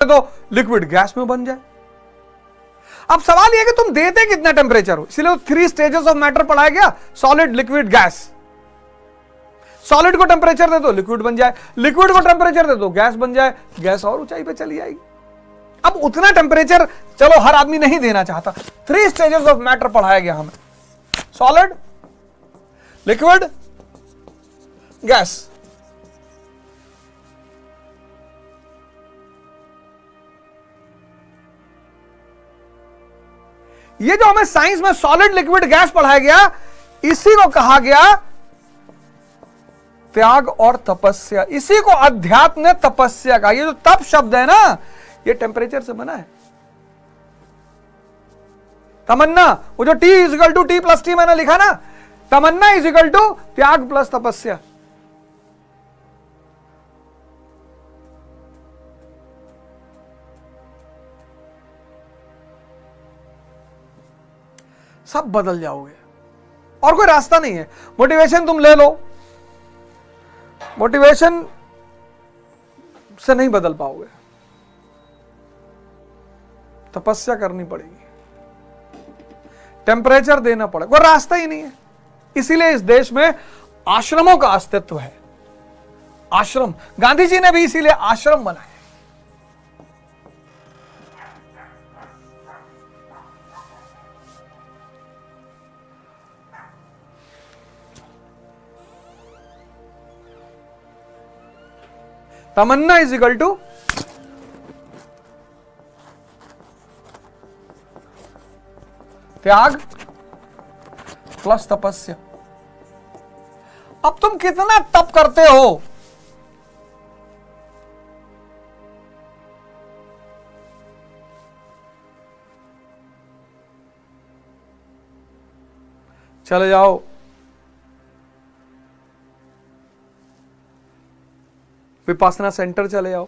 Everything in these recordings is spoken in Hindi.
तो लिक्विड गैस में बन जाए। अब सवाल यह कि तुम देते कितना टेम्परेचर हो, इसलिए 3 स्टेजेस ऑफ मैटर पढ़ाया गया, सॉलिड, लिक्विड, गैस। सॉलिड को टेम्परेचर दे दो लिक्विड बन जाए, लिक्विड को टेम्परेचर दे दो गैस बन जाए, गैस और ऊंचाई पे चली जाएगी। अब उतना टेम्परेचर चलो हर आदमी नहीं देना चाहता, 3 स्टेजेस ऑफ मैटर पढ़ाया गया हमें, सॉलिड, लिक्विड, गैस। ये जो हमें साइंस में सॉलिड, लिक्विड, गैस पढ़ाया गया, इसी को कहा गया त्याग और तपस्या। इसी को अध्यात्म ने तपस्या का, ये जो तप शब्द है ना, ये टेम्परेचर से बना है। तमन्ना, वो जो T = T + T मैंने लिखा ना, तमन्ना = त्याग प्लस तपस्या। सब बदल जाओगे और कोई रास्ता नहीं है। मोटिवेशन तुम ले लो, मोटिवेशन से नहीं बदल पाओगे, तपस्या करनी पड़ेगी, टेम्परेचर देना पड़ेगा, कोई रास्ता ही नहीं है। इसीलिए इस देश में आश्रमों का अस्तित्व है। आश्रम, गांधी जी ने भी इसीलिए आश्रम बनाए। तमन्ना = त्याग प्लस तपस्या। अब तुम कितना तप करते हो, चले जाओ विपासना सेंटर, चले जाओ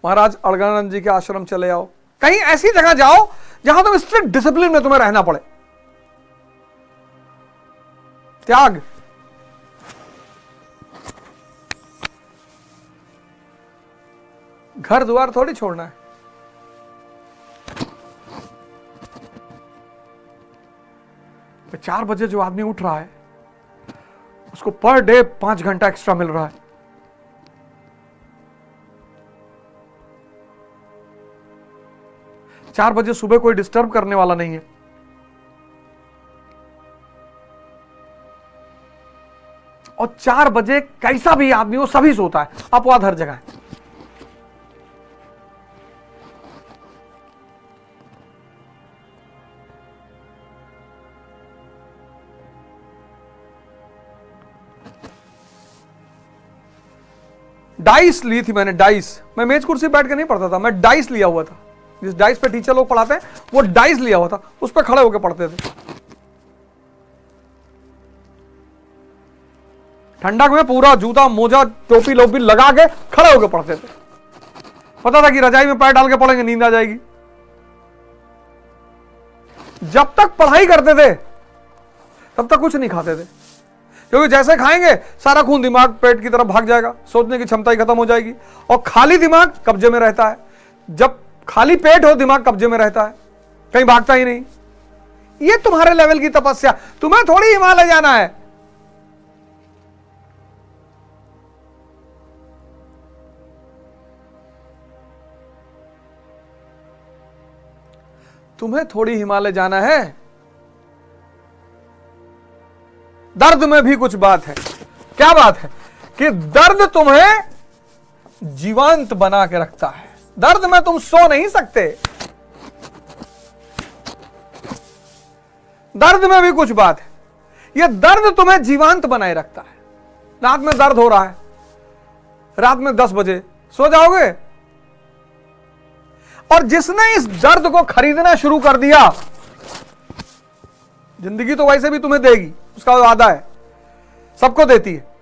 महाराज अड़गानंद जी के आश्रम चले जाओ, कहीं ऐसी जगह जाओ जहां तुम स्ट्रिक्ट डिसिप्लिन में तुम्हें रहना पड़े। त्याग, घर द्वार थोड़ी छोड़ना है। तो 4 बजे जो आदमी उठ रहा है उसको पर डे 5 घंटा एक्स्ट्रा मिल रहा है। चार बजे सुबह कोई डिस्टर्ब करने वाला नहीं है। और 4 बजे कैसा भी आदमी हो सभी सोता है, अपवाद हर जगह है। डाइस ली थी मैंने, डाइस। मैं मेज कुर्सी बैठ के नहीं पढ़ता था, मैं डाइस लिया हुआ था। जिस डाइस पे टीचर लोग पढ़ाते हैं वो डाइस लिया हुआ था, उस पर खड़े होकर पढ़ते थे। ठंडक में पूरा जूता मोजा टोपी लोपी लगा के खड़े होकर पढ़ते थे। पता था कि रजाई में पैर डाल के पढ़ेंगे नींद आ जाएगी। जब तक पढ़ाई करते थे तब तक कुछ नहीं खाते थे, क्योंकि जैसे खाएंगे सारा खून दिमाग पेट की तरफ भाग जाएगा, सोचने की क्षमता ही खत्म हो जाएगी और खाली दिमाग कब्जे में रहता है। जब खाली पेट हो दिमाग कब्जे में रहता है, कहीं भागता ही नहीं। ये तुम्हारे लेवल की तपस्या, तुम्हें थोड़ी हिमालय जाना है। तुम्हें थोड़ी हिमालय जाना है। दर्द में भी कुछ बात है। क्या बात है? कि दर्द तुम्हें जीवंत बना के रखता है। दर्द में तुम सो नहीं सकते। दर्द में भी कुछ बात है। यह दर्द तुम्हें जीवंत बनाए रखता है। रात में दर्द हो रहा है, रात में 10 बजे सो जाओगे, और जिसने इस दर्द को खरीदना शुरू कर दिया, जिंदगी तो वैसे भी तुम्हें देगी, उसका वादा है, सबको देती है।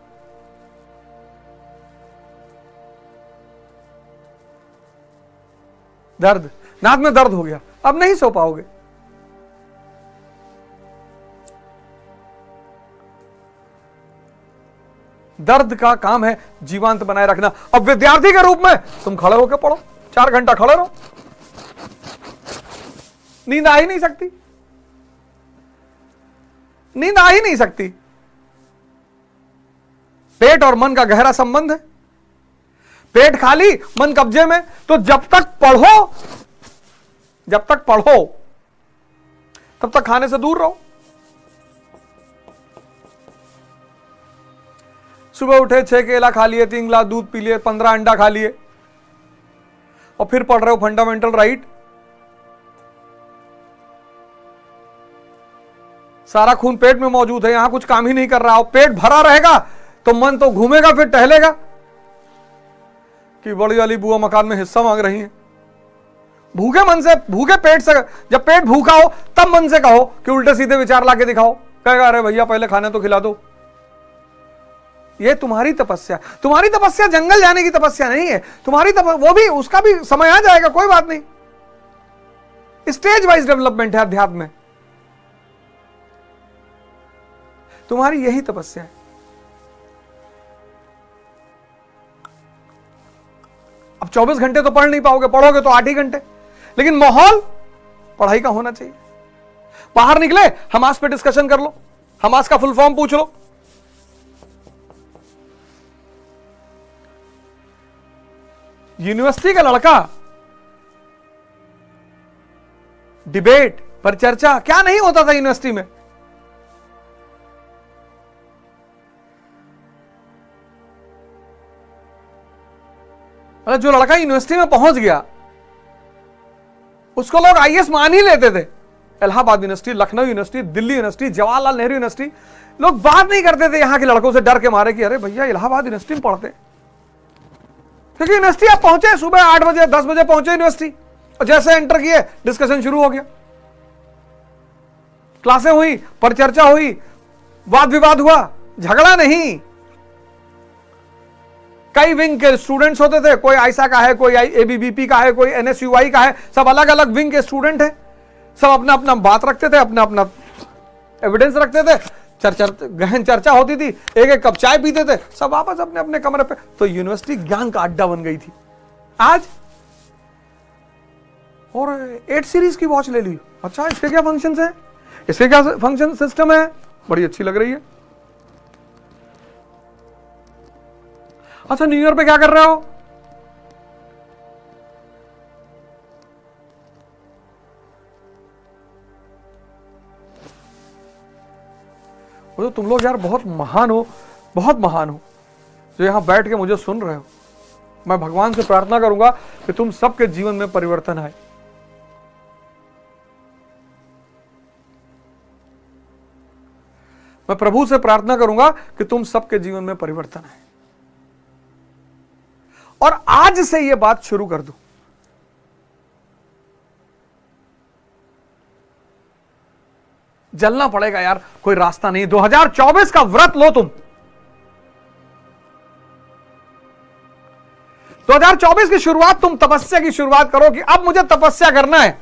दर्द, नाक में दर्द हो गया, अब नहीं सो पाओगे। दर्द का काम है जीवांत बनाए रखना। अब विद्यार्थी के रूप में तुम खड़े होकर पढ़ो, 4 घंटा खड़े रहो, नींद आ ही नहीं सकती, नींद आ ही नहीं सकती। पेट और मन का गहरा संबंध है। पेट खाली, मन कब्जे में, तो जब तक पढ़ो तब तक खाने से दूर रहो। सुबह उठे 6 केला खा लिए, 3 गिलास दूध पी लिए, 15 अंडा खा लिए और फिर पढ़ रहे हो फंडामेंटल राइट। सारा खून पेट में मौजूद है, यहां कुछ काम ही नहीं कर रहा हो। पेट भरा रहेगा तो मन तो घूमेगा, फिर टहलेगा कि बड़ी वाली बुआ मकान में हिस्सा मांग रही है। भूखे मन से, भूखे पेट से, जब पेट भूखा हो तब मन से कहो कि उल्टे सीधे विचार लाके दिखाओ। कहेगा अरे भैया पहले खाना तो खिला दो। ये तुम्हारी तपस्या, तुम्हारी तपस्या जंगल जाने की तपस्या नहीं है। तुम्हारी वो भी, उसका भी समय आ जाएगा, कोई बात नहीं। स्टेज वाइज डेवलपमेंट है अध्यात्म में। तुम्हारी यही तपस्या है। अब 24 घंटे तो पढ़ नहीं पाओगे, पढ़ोगे तो 8 ही घंटे, लेकिन माहौल पढ़ाई का होना चाहिए। बाहर निकले, हमास पे डिस्कशन कर लो, हमास का फुल फॉर्म पूछ लो। यूनिवर्सिटी का लड़का डिबेट पर चर्चा, क्या नहीं होता था यूनिवर्सिटी में। मतलब जो लड़का यूनिवर्सिटी में पहुंच गया उसको लोग आईएएस मान ही लेते थे। Allahabad university, Lucknow university, Delhi university, Jawaharlal Nehru university, लोग बात नहीं करते थे यहां के लड़कों से, डर के मारे कि अरे भैया इलाहाबाद यूनिवर्सिटी में पढ़ते। क्योंकि यूनिवर्सिटी आप पहुंचे सुबह 8 बजे 10 बजे पहुंचे यूनिवर्सिटी, और जैसे एंटर किए डिस्कशन शुरू हो गया, क्लासें हुई, परिचर्चा हुई, वाद विवाद हुआ, झगड़ा नहीं। कई विंग के स्टूडेंट्स होते थे, कोई आईसा का है, कोई एबीवीपी का है, कोई एनएसयूआई का है, सब अलग अलग विंग के स्टूडेंट हैं। सब अपना अपना बात रखते थे, अपना अपना एविडेंस रखते थे, गहन चर्चा होती थी, एक एक कप चाय पीते थे, सब वापस अपने अपने कमरे पे। तो यूनिवर्सिटी ज्ञान का अड्डा बन गई थी। आज और 8 सीरीज की वॉच ले ली, अच्छा इसके क्या फंक्शंस है, इसके क्या फंक्शन सिस्टम है, बड़ी अच्छी लग रही है। अच्छा न्यू ईयर पे क्या कर रहे हो, तो तुम लोग यार बहुत महान हो, बहुत महान हो जो यहां बैठ के मुझे सुन रहे हो। मैं भगवान से प्रार्थना करूंगा कि तुम सबके जीवन में परिवर्तन आए। मैं प्रभु से प्रार्थना करूंगा कि तुम सबके जीवन में परिवर्तन आए, और आज से यह बात शुरू कर दो। जलना पड़ेगा यार, कोई रास्ता नहीं। 2024 का व्रत लो तुम। 2024 की शुरुआत तुम तपस्या की शुरुआत करो कि अब मुझे तपस्या करना है,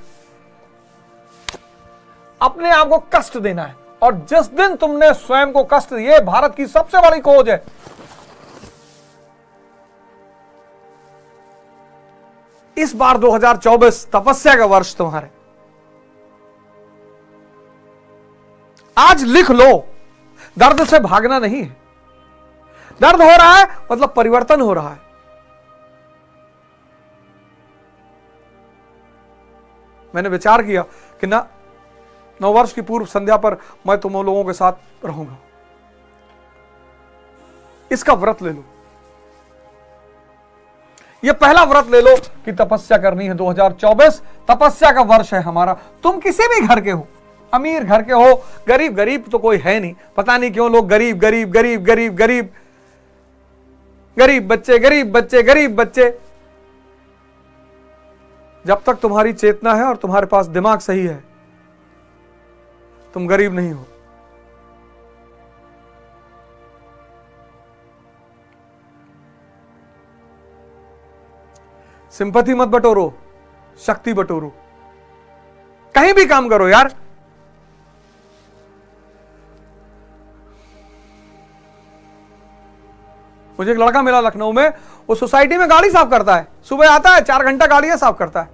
अपने आप को कष्ट देना है। और जिस दिन तुमने स्वयं को कष्ट दिए, भारत की सबसे बड़ी खोज है, इस बार 2024 तपस्या का वर्ष तुम्हारे। आज लिख लो, दर्द से भागना नहीं है। दर्द हो रहा है मतलब परिवर्तन हो रहा है। मैंने विचार किया कि ना, नववर्ष की पूर्व संध्या पर मैं तुम लोगों के साथ रहूंगा। इसका व्रत ले लो, यह पहला व्रत ले लो कि तपस्या करनी है। 2024 तपस्या का वर्ष है हमारा। तुम किसी भी घर के हो, अमीर घर के हो, गरीब, गरीब तो कोई है नहीं, पता नहीं क्यों लोग गरीब गरीब गरीब गरीब गरीब, गरीब बच्चे, गरीब बच्चे, गरीब बच्चे। जब तक तुम्हारी चेतना है और तुम्हारे पास दिमाग सही है, तुम गरीब नहीं हो। सिंपैथी मत बटोरो, शक्ति बटोरो। कहीं भी काम करो यार, मुझे एक लड़का मिला लखनऊ में, वो सोसाइटी में गाड़ी साफ करता है, सुबह आता है 4 घंटा गाड़ियां साफ करता है,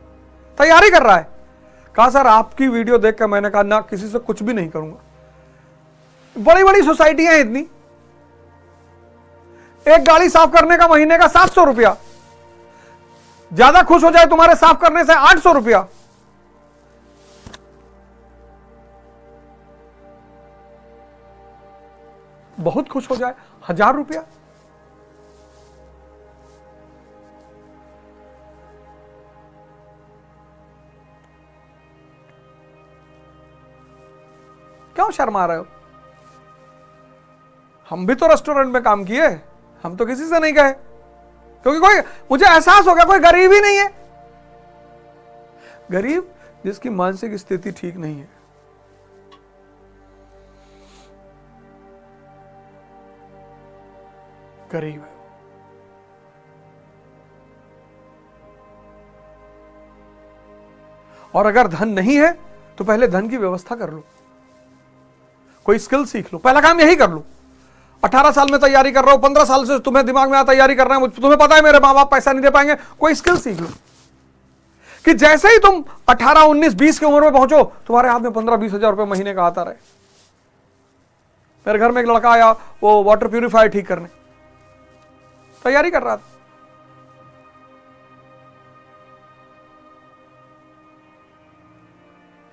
तैयारी कर रहा है। कहा सर आपकी वीडियो देख कर मैंने कहा ना किसी से कुछ भी नहीं करूंगा। बड़ी बड़ी सोसाइटियां हैं इतनी, एक गाड़ी साफ करने का महीने का 700 रुपया, ज्यादा खुश हो जाए तुम्हारे साफ करने से 800 रुपया। बहुत खुश हो जाए 1000 रुपया। क्यों शर्मा रहे हो? हम भी तो रेस्टोरेंट में काम किए, हम तो किसी से नहीं गए, क्योंकि कोई मुझे एहसास हो गया कोई गरीब ही नहीं है। गरीब जिसकी मानसिक स्थिति ठीक नहीं है। गरीब है। और अगर धन नहीं है तो पहले धन की व्यवस्था कर लो, कोई स्किल सीख लो। पहला काम यही कर लो। 18 साल में तैयारी कर रहा हूं, 15 साल से तुम्हें दिमाग में तैयारी कर रहे हैं, तुम्हें पता है मेरे मां बाप पैसा नहीं दे पाएंगे, कोई स्किल सीख लो कि जैसे ही तुम 18, 19, 20 की उम्र में पहुंचो तुम्हारे हाथ में 15-20 हजार रुपए महीने का आता रहे। मेरे घर में एक लड़का आया, वो वाटर प्यूरिफायर ठीक करने तैयारी कर रहा था।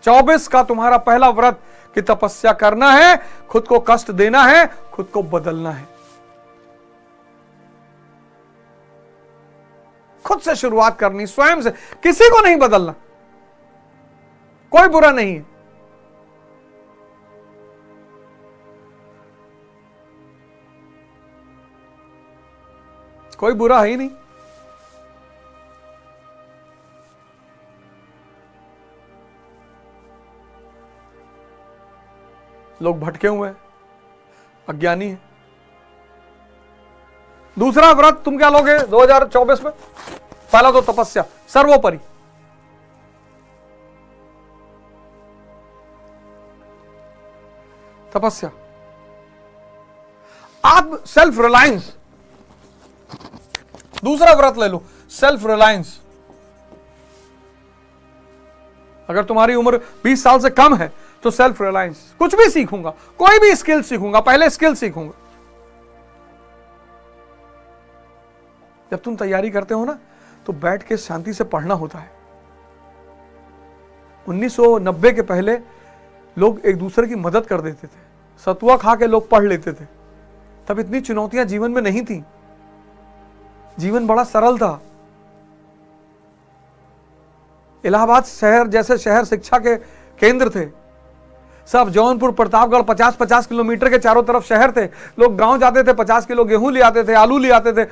चौबीस का तुम्हारा पहला व्रत कि तपस्या करना है, खुद को कष्ट देना है, खुद को बदलना है। खुद से शुरुआत करनी, स्वयं से, किसी को नहीं बदलना। कोई बुरा नहीं है। कोई बुरा है ही नहीं। लोग भटके हुए हैं, अज्ञानी हैं। दूसरा व्रत तुम क्या लोगे 2024 में? पहला तो तपस्या सर्वोपरि। तपस्या, आप सेल्फ रिलायंस। दूसरा व्रत ले लो, सेल्फ रिलायंस। अगर तुम्हारी उम्र 20 साल से कम है तो सेल्फ रिलायंस। कुछ भी सीखूंगा, कोई भी स्किल सीखूंगा, पहले स्किल सीखूंगा। जब तुम तैयारी करते हो ना तो बैठ के शांति से पढ़ना होता है। 1990 के पहले लोग एक दूसरे की मदद कर देते थे, सतुआ खा के लोग पढ़ लेते थे। तब इतनी चुनौतियां जीवन में नहीं थी, जीवन बड़ा सरल था। इलाहाबाद शहर जैसे शहर शिक्षा के केंद्र थे। सब जौनपुर, प्रतापगढ़ 50-50 किलोमीटर के चारों तरफ शहर थे। लोग गांव जाते थे, 50 किलो गेहूं ले आते थे, आलू ले आते थे,